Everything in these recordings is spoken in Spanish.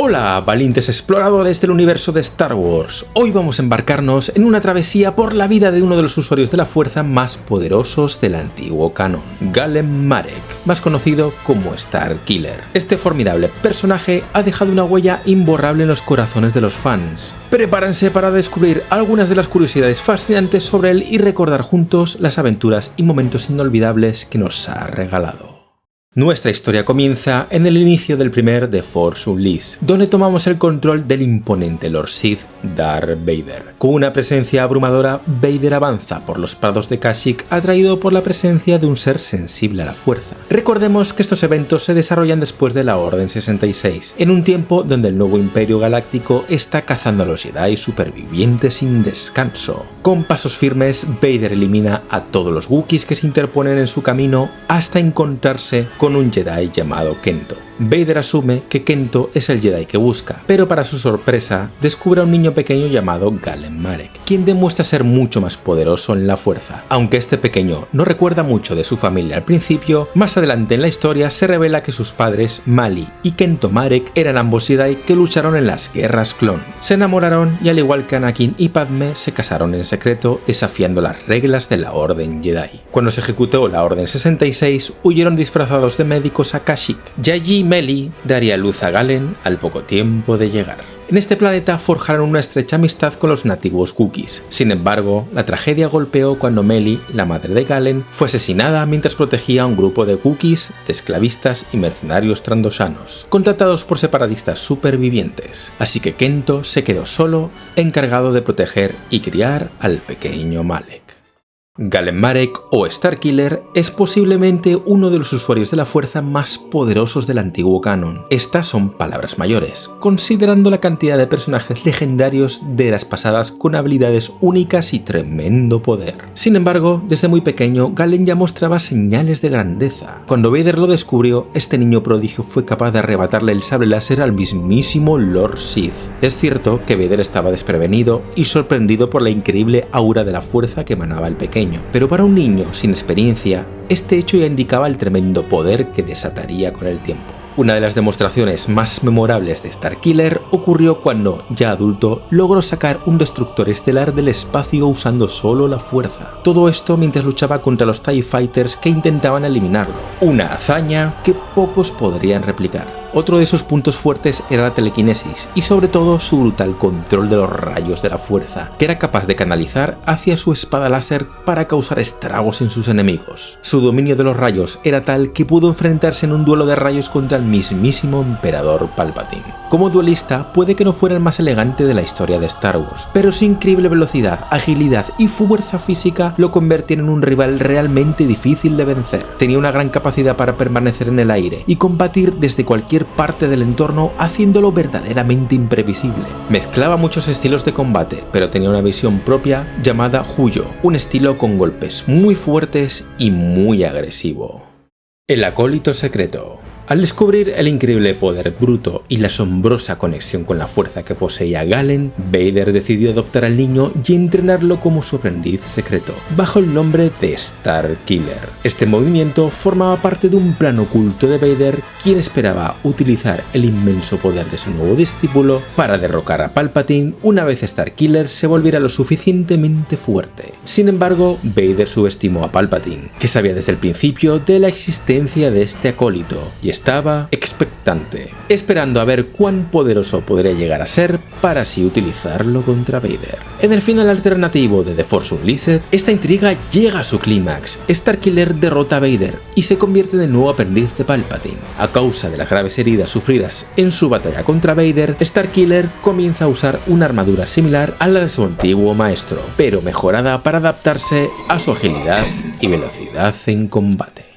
Hola, valientes exploradores del universo de Star Wars. Hoy vamos a embarcarnos en una travesía por la vida de uno de los usuarios de la fuerza más poderosos del antiguo canon, Galen Marek, más conocido como Starkiller. Este formidable personaje ha dejado una huella imborrable en los corazones de los fans. Prepárense para descubrir algunas de las curiosidades fascinantes sobre él y recordar juntos las aventuras y momentos inolvidables que nos ha regalado. Nuestra historia comienza en el inicio del primer The Force Unleashed, donde tomamos el control del imponente Lord Sith Darth Vader. Con una presencia abrumadora, Vader avanza por los prados de Kashyyyk atraído por la presencia de un ser sensible a la fuerza. Recordemos que estos eventos se desarrollan después de la Orden 66, en un tiempo donde el nuevo Imperio Galáctico está cazando a los Jedi supervivientes sin descanso. Con pasos firmes, Vader elimina a todos los Wookiees que se interponen en su camino hasta encontrarse con un Jedi llamado Kento. Vader asume que Kento es el Jedi que busca, pero para su sorpresa descubre a un niño pequeño llamado Galen Marek, quien demuestra ser mucho más poderoso en la fuerza. Aunque este pequeño no recuerda mucho de su familia al principio, más adelante en la historia se revela que sus padres, Mali y Kento Marek, eran ambos Jedi que lucharon en las guerras clon. Se enamoraron y al igual que Anakin y Padme se casaron en secreto, desafiando las reglas de la Orden Jedi. Cuando se ejecutó la Orden 66, huyeron disfrazados de médicos a Kashyyyk, y allí Meli daría luz a Galen al poco tiempo de llegar. En este planeta forjaron una estrecha amistad con los nativos Wookiees. Sin embargo, la tragedia golpeó cuando Meli, la madre de Galen, fue asesinada mientras protegía a un grupo de Wookiees, de esclavistas y mercenarios trandoshanos, contratados por separatistas supervivientes. Así que Kento se quedó solo, encargado de proteger y criar al pequeño Malek. Galen Marek o Starkiller es posiblemente uno de los usuarios de la fuerza más poderosos del antiguo canon. Estas son palabras mayores, considerando la cantidad de personajes legendarios de eras pasadas con habilidades únicas y tremendo poder. Sin embargo, desde muy pequeño, Galen ya mostraba señales de grandeza. Cuando Vader lo descubrió, este niño prodigio fue capaz de arrebatarle el sable láser al mismísimo Lord Sith. Es cierto que Vader estaba desprevenido y sorprendido por la increíble aura de la fuerza que emanaba el pequeño. Pero para un niño sin experiencia, este hecho ya indicaba el tremendo poder que desataría con el tiempo. Una de las demostraciones más memorables de Starkiller ocurrió cuando, ya adulto, logró sacar un destructor estelar del espacio usando solo la fuerza. Todo esto mientras luchaba contra los TIE Fighters que intentaban eliminarlo. Una hazaña que pocos podrían replicar. Otro de sus puntos fuertes era la telequinesis y sobre todo su brutal control de los rayos de la fuerza, que era capaz de canalizar hacia su espada láser para causar estragos en sus enemigos. Su dominio de los rayos era tal que pudo enfrentarse en un duelo de rayos contra el mismísimo Emperador Palpatine. Como duelista puede que no fuera el más elegante de la historia de Star Wars, pero su increíble velocidad, agilidad y fuerza física lo convertían en un rival realmente difícil de vencer. Tenía una gran capacidad para permanecer en el aire y combatir desde cualquier parte del entorno, haciéndolo verdaderamente imprevisible. Mezclaba muchos estilos de combate, pero tenía una visión propia llamada Huyo, un estilo con golpes muy fuertes y muy agresivo. El acólito secreto. Al descubrir el increíble poder bruto y la asombrosa conexión con la fuerza que poseía Galen, Vader decidió adoptar al niño y entrenarlo como su aprendiz secreto, bajo el nombre de Starkiller. Este movimiento formaba parte de un plan oculto de Vader, quien esperaba utilizar el inmenso poder de su nuevo discípulo para derrocar a Palpatine una vez Starkiller se volviera lo suficientemente fuerte. Sin embargo, Vader subestimó a Palpatine, que sabía desde el principio de la existencia de este acólito, y estaba expectante, esperando a ver cuán poderoso podría llegar a ser para así utilizarlo contra Vader. En el final alternativo de The Force Unleashed, esta intriga llega a su clímax. Starkiller derrota a Vader y se convierte en el nuevo aprendiz de Palpatine. A causa de las graves heridas sufridas en su batalla contra Vader, Starkiller comienza a usar una armadura similar a la de su antiguo maestro, pero mejorada para adaptarse a su agilidad y velocidad en combate.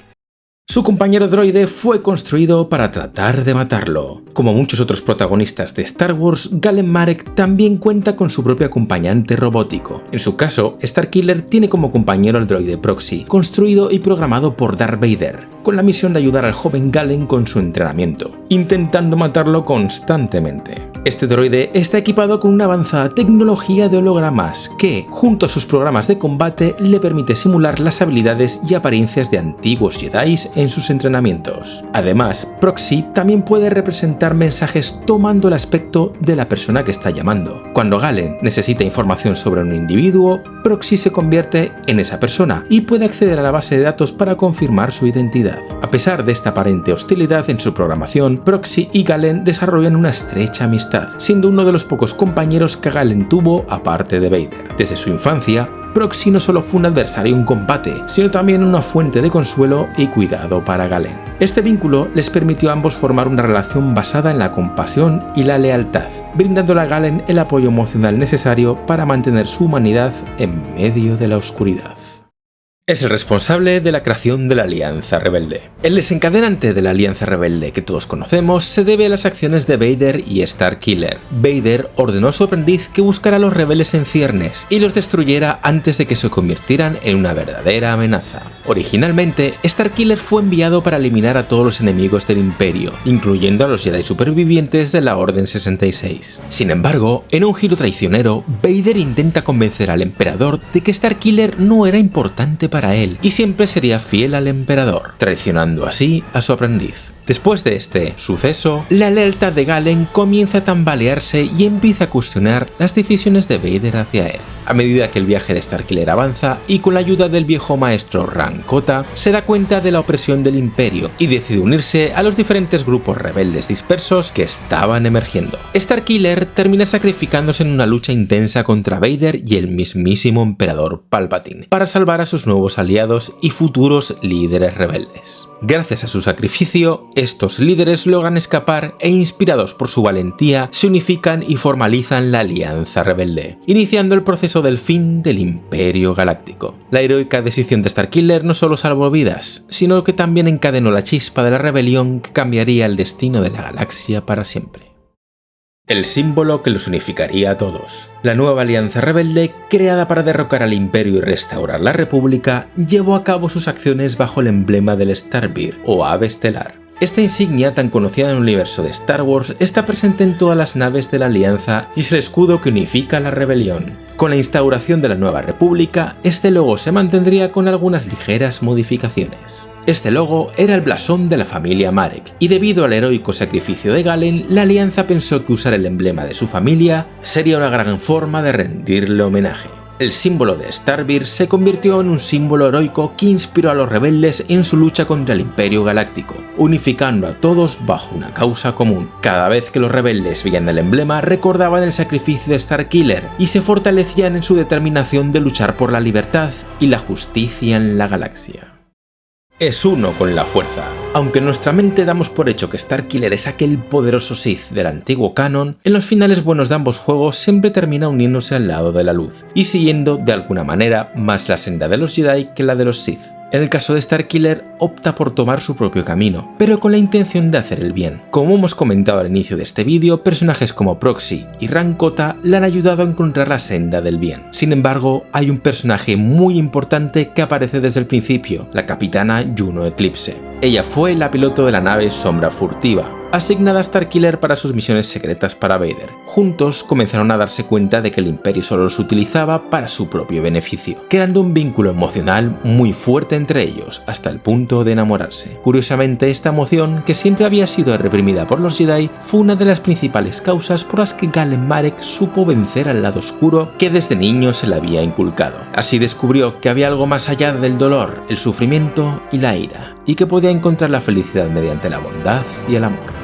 Su compañero droide fue construido para tratar de matarlo. Como muchos otros protagonistas de Star Wars, Galen Marek también cuenta con su propio acompañante robótico. En su caso, Starkiller tiene como compañero al droide Proxy, construido y programado por Darth Vader. con la misión de ayudar al joven Galen con su entrenamiento, intentando matarlo constantemente. Este droide está equipado con una avanzada tecnología de hologramas que, junto a sus programas de combate, le permite simular las habilidades y apariencias de antiguos Jedi en sus entrenamientos. Además, Proxy también puede representar mensajes tomando el aspecto de la persona que está llamando. Cuando Galen necesita información sobre un individuo, Proxy se convierte en esa persona y puede acceder a la base de datos para confirmar su identidad. A pesar de esta aparente hostilidad en su programación, Proxy y Galen desarrollan una estrecha amistad, siendo uno de los pocos compañeros que Galen tuvo aparte de Vader. Desde su infancia, Proxy no solo fue un adversario en combate, sino también una fuente de consuelo y cuidado para Galen. Este vínculo les permitió a ambos formar una relación basada en la compasión y la lealtad, brindándole a Galen el apoyo emocional necesario para mantener su humanidad en medio de la oscuridad. Es el responsable de la creación de la Alianza Rebelde. El desencadenante de la Alianza Rebelde que todos conocemos se debe a las acciones de Vader y Starkiller. Vader ordenó a su aprendiz que buscara a los rebeldes en ciernes y los destruyera antes de que se convirtieran en una verdadera amenaza. Originalmente, Starkiller fue enviado para eliminar a todos los enemigos del Imperio, incluyendo a los Jedi supervivientes de la Orden 66. Sin embargo, en un giro traicionero, Vader intenta convencer al Emperador de que Starkiller no era importante para él y siempre sería fiel al Emperador, traicionando así a su aprendiz. Después de este suceso, la lealtad de Galen comienza a tambalearse y empieza a cuestionar las decisiones de Vader hacia él. A medida que el viaje de Starkiller avanza y con la ayuda del viejo maestro Rancota, se da cuenta de la opresión del Imperio y decide unirse a los diferentes grupos rebeldes dispersos que estaban emergiendo. Starkiller termina sacrificándose en una lucha intensa contra Vader y el mismísimo Emperador Palpatine para salvar a sus nuevos aliados y futuros líderes rebeldes. Gracias a su sacrificio, estos líderes logran escapar e inspirados por su valentía, se unifican y formalizan la Alianza Rebelde, iniciando el proceso del fin del Imperio Galáctico. La heroica decisión de Starkiller no solo salvó vidas, sino que también encadenó la chispa de la rebelión que cambiaría el destino de la galaxia para siempre. El símbolo que los unificaría a todos. La nueva Alianza Rebelde, creada para derrocar al Imperio y restaurar la República, llevó a cabo sus acciones bajo el emblema del Starbeard, o ave estelar. Esta insignia, tan conocida en el universo de Star Wars, está presente en todas las naves de la Alianza y es el escudo que unifica la rebelión. Con la instauración de la nueva república, este logo se mantendría con algunas ligeras modificaciones. Este logo era el blasón de la familia Marek, y debido al heroico sacrificio de Galen, la Alianza pensó que usar el emblema de su familia sería una gran forma de rendirle homenaje. El símbolo de Starbeard se convirtió en un símbolo heroico que inspiró a los rebeldes en su lucha contra el Imperio Galáctico, unificando a todos bajo una causa común. Cada vez que los rebeldes veían el emblema, recordaban el sacrificio de Starkiller y se fortalecían en su determinación de luchar por la libertad y la justicia en la galaxia. Es uno con la fuerza. Aunque en nuestra mente damos por hecho que Starkiller es aquel poderoso Sith del antiguo canon, en los finales buenos de ambos juegos siempre termina uniéndose al lado de la luz, y siguiendo de alguna manera más la senda de los Jedi que la de los Sith. En el caso de Starkiller, opta por tomar su propio camino, pero con la intención de hacer el bien. Como hemos comentado al inicio de este vídeo, personajes como Proxy y Rancota le han ayudado a encontrar la senda del bien. Sin embargo, hay un personaje muy importante que aparece desde el principio, la capitana Juno Eclipse. Ella fue la piloto de la nave Sombra Furtiva, asignada a Starkiller para sus misiones secretas para Vader. Juntos comenzaron a darse cuenta de que el Imperio solo los utilizaba para su propio beneficio, creando un vínculo emocional muy fuerte entre ellos, hasta el punto de enamorarse. Curiosamente, esta emoción, que siempre había sido reprimida por los Jedi, fue una de las principales causas por las que Galen Marek supo vencer al lado oscuro que desde niño se le había inculcado. Así descubrió que había algo más allá del dolor, el sufrimiento y la ira, y que podía encontrar la felicidad mediante la bondad y el amor.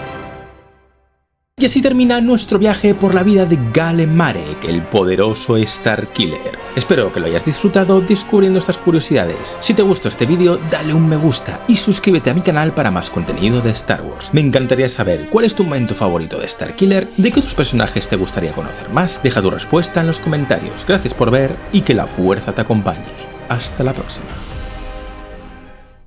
Y así termina nuestro viaje por la vida de Galen Marek, el poderoso Starkiller. Espero que lo hayas disfrutado descubriendo estas curiosidades. Si te gustó este vídeo, dale un me gusta y suscríbete a mi canal para más contenido de Star Wars. Me encantaría saber cuál es tu momento favorito de Starkiller, de qué otros personajes te gustaría conocer más. Deja tu respuesta en los comentarios. Gracias por ver y que la fuerza te acompañe. Hasta la próxima.